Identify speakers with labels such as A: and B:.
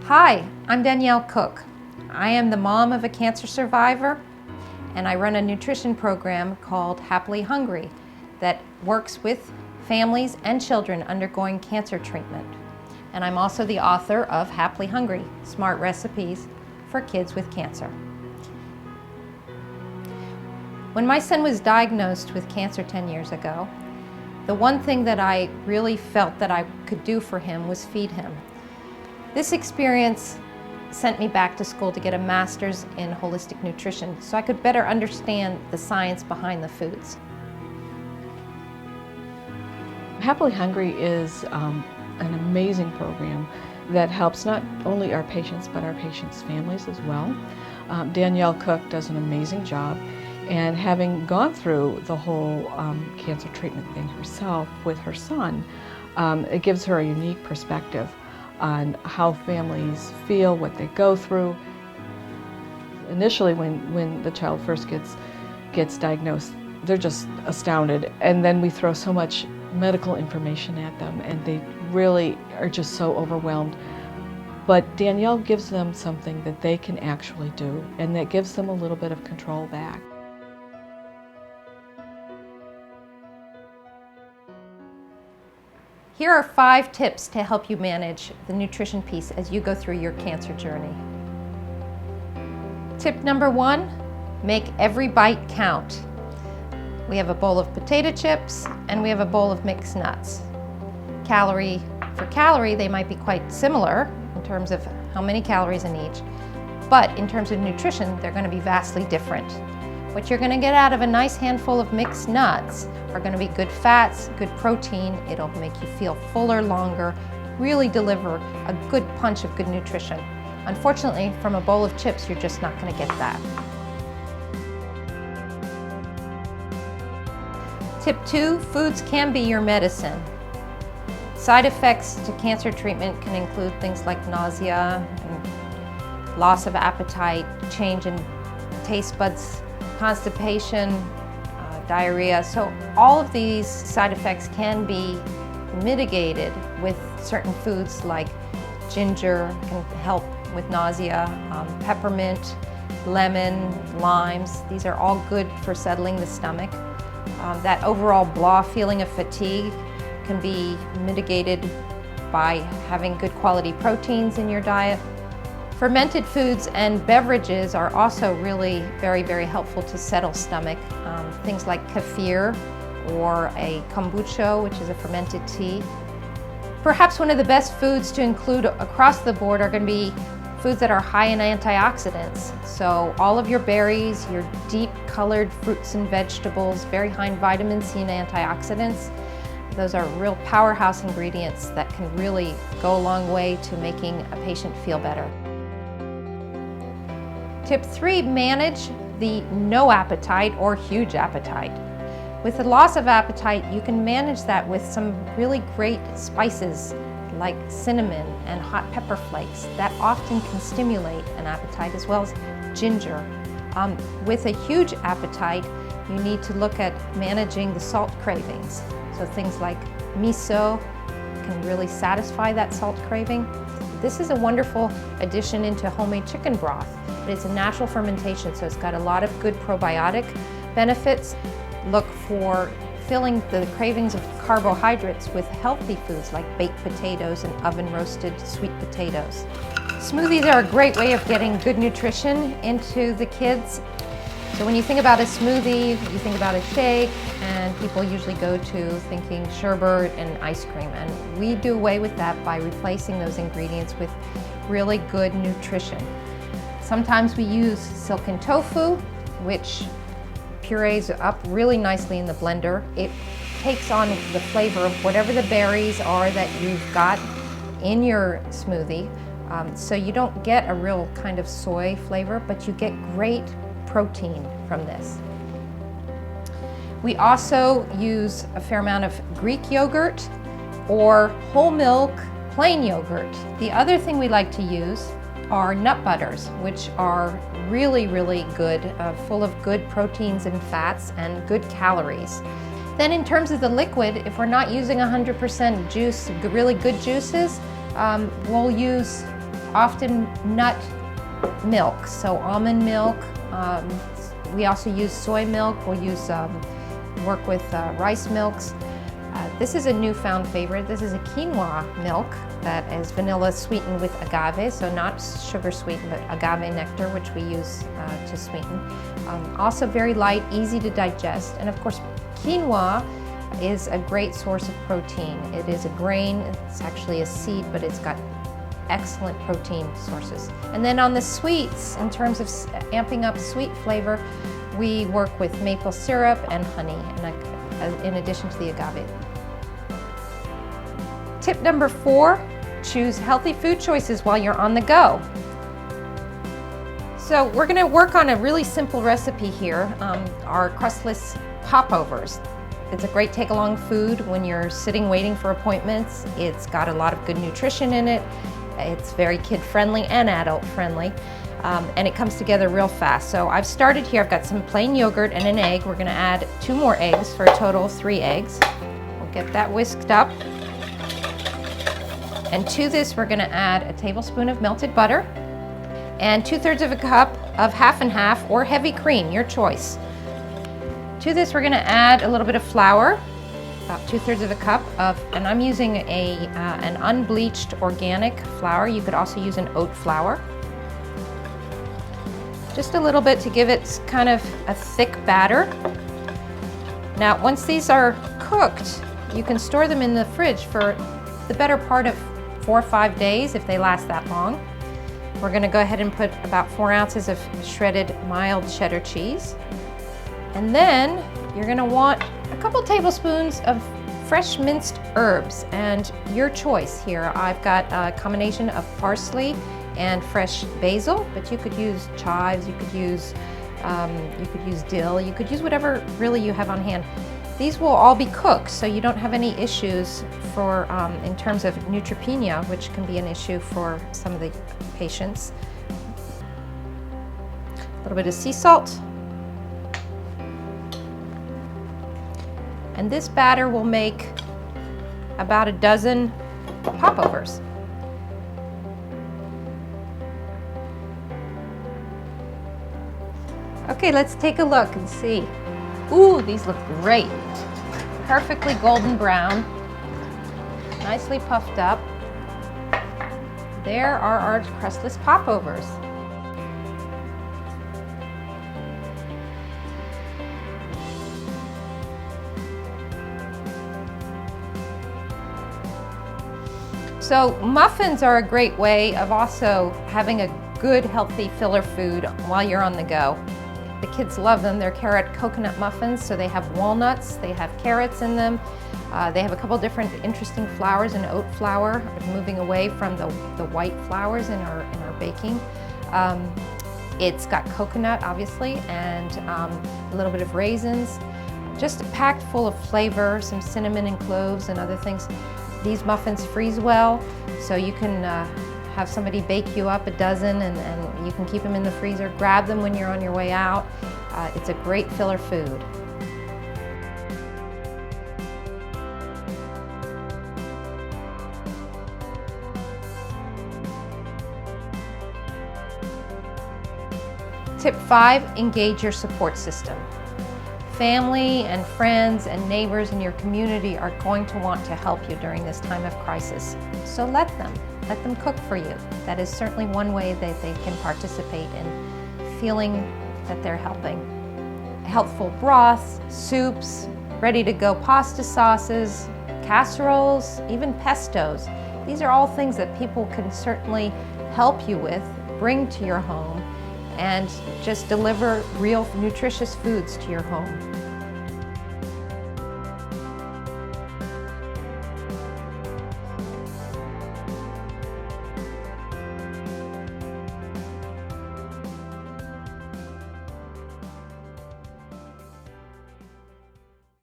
A: Hi, I'm Danielle Cook. I am the mom of a cancer survivor, and I run a nutrition program called Happily Hungry that works with families and children undergoing cancer treatment. And I'm also the author of Happily Hungry, Smart Recipes for Kids with Cancer. When my son was diagnosed with cancer 10 years ago, the one thing that I really felt that I could do for him was feed him. This experience sent me back to school to get a master's in holistic nutrition so I could better understand the science behind the foods.
B: Happily Hungry is an amazing program that helps not only our patients but our patients' families as well. Danielle Cook does an amazing job, and having gone through the whole cancer treatment thing herself with her son, it gives her a unique perspective on how families feel, what they go through. Initially, when the child first gets diagnosed, they're just astounded, and then we throw so much medical information at them and they really are just so overwhelmed. But Danielle gives them something that they can actually do, and that gives them a little bit of control back.
A: Here are 5 tips to help you manage the nutrition piece as you go through your cancer journey. Tip number 1, make every bite count. We have a bowl of potato chips and we have a bowl of mixed nuts. Calorie for calorie, they might be quite similar in terms of how many calories in each, but in terms of nutrition, they're going to be vastly different. What you're going to get out of a nice handful of mixed nuts are going to be good fats, good protein. It'll make you feel fuller longer, really deliver a good punch of good nutrition. Unfortunately, from a bowl of chips, you're just not going to get that. Tip 2, foods can be your medicine. Side effects to cancer treatment can include things like nausea, and loss of appetite, change in taste buds, constipation, diarrhea. So all of these side effects can be mitigated with certain foods like ginger can help with nausea, peppermint, lemon, limes. These are all good for settling the stomach. That overall blah feeling of fatigue can be mitigated by having good quality proteins in your diet. Fermented foods and beverages are also really very, very helpful to settle stomach. Things like kefir or a kombucha, which is a fermented tea. Perhaps one of the best foods to include across the board are going to be foods that are high in antioxidants. So all of your berries, your deep colored fruits and vegetables, very high in vitamin C and antioxidants. Those are real powerhouse ingredients that can really go a long way to making a patient feel better. Tip 3, manage the no appetite or huge appetite. With the loss of appetite, you can manage that with some really great spices like cinnamon and hot pepper flakes that often can stimulate an appetite, as well as ginger. With a huge appetite, you need to look at managing the salt cravings. So things like miso can really satisfy that salt craving. This is a wonderful addition into homemade chicken broth. It's a natural fermentation, so it's got a lot of good probiotic benefits. Look for filling the cravings of carbohydrates with healthy foods like baked potatoes and oven roasted sweet potatoes. Smoothies are a great way of getting good nutrition into the kids. So when you think about a smoothie, you think about a shake, and people usually go to thinking sherbet and ice cream. And we do away with that by replacing those ingredients with really good nutrition. Sometimes we use silken tofu, which purees up really nicely in the blender. It takes on the flavor of whatever the berries are that you've got in your smoothie. So you don't get a real kind of soy flavor, but you get great protein from this. We also use a fair amount of Greek yogurt or whole milk plain yogurt. The other thing we like to use are nut butters, which are really, really good, full of good proteins and fats and good calories. Then in terms of the liquid, if we're not using 100% juice, really good juices, we'll use often nut milk, so almond milk. We also use soy milk. We'll use work with rice milks. This is a newfound favorite. This is a quinoa milk that is vanilla sweetened with agave, so not sugar sweetened, but agave nectar, which we use to sweeten. Also very light, easy to digest, and of course quinoa is a great source of protein. It is a grain, it's actually a seed, but it's got excellent protein sources. And then on the sweets, in terms of amping up sweet flavor, we work with maple syrup and honey, in addition to the agave. Tip number 4, choose healthy food choices while you're on the go. So we're going to work on a really simple recipe here, our crustless popovers. It's a great take-along food when you're sitting waiting for appointments. It's got a lot of good nutrition in it. It's very kid-friendly and adult-friendly, and it comes together real fast. So I've started here. I've got some plain yogurt and an egg. We're going to add 2 more eggs for a total of 3 eggs. We'll get that whisked up. And to this, we're going to add a tablespoon of melted butter and 2/3 of a cup of half and half or heavy cream, your choice. To this, we're going to add a little bit of flour, about 2/3 of a cup of, and I'm using an unbleached organic flour. You could also use an oat flour. Just a little bit to give it kind of a thick batter. Now, once these are cooked, you can store them in the fridge for the better part of 4 or 5 days if they last that long. We're going to go ahead and put about 4 ounces of shredded mild cheddar cheese. And then you're going to want a couple tablespoons of fresh minced herbs, and your choice here. I've got a combination of parsley and fresh basil, but you could use chives, you could use dill, you could use whatever really you have on hand. These will all be cooked, so you don't have any issues for in terms of neutropenia, which can be an issue for some of the patients. A little bit of sea salt. And this batter will make about a dozen popovers. Okay, let's take a look and see. Ooh, these look great. Perfectly golden brown, nicely puffed up. There are our crustless popovers. So muffins are a great way of also having a good, healthy filler food while you're on the go. The kids love them. They're carrot coconut muffins, so they have walnuts, they have carrots in them. They have a couple different interesting flours, and oat flour, moving away from the white flours in our baking. It's got coconut, obviously, and a little bit of raisins. Just packed full of flavor, some cinnamon and cloves and other things. These muffins freeze well, so you can have somebody bake you up a dozen, and you can keep them in the freezer. Grab them when you're on your way out. It's a great filler food. Tip 5, engage your support system. Family and friends and neighbors in your community are going to want to help you during this time of crisis. So let them cook for you. That is certainly one way that they can participate in feeling that they're helping. Healthful broths, soups, ready-to-go pasta sauces, casseroles, even pestos. These are all things that people can certainly help you with, bring to your home, and just deliver real nutritious foods to your home.